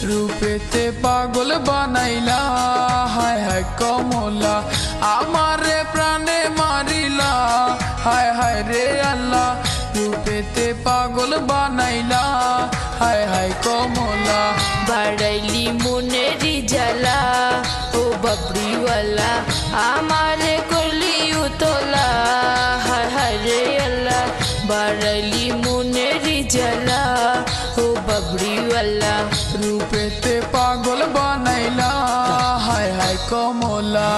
রূপেতে পাগল বানাইলা হায় হায় কমলা আমারে প্রাণে মারিলা হায় হায় রে আল্লাহ রূপেতে পাগল বানাইলা হায় হায় কমলা বাড়াইলি মনেরি জ্বালা ও বাবরিওয়ালা আমারে করলি উতলা হায় হায় রে আল্লাহ বাড়াইলি মনেরি জ্বালা ও বাবরিওয়ালা রূপেতে পাগল বানাইলা হায় হায় কমলা।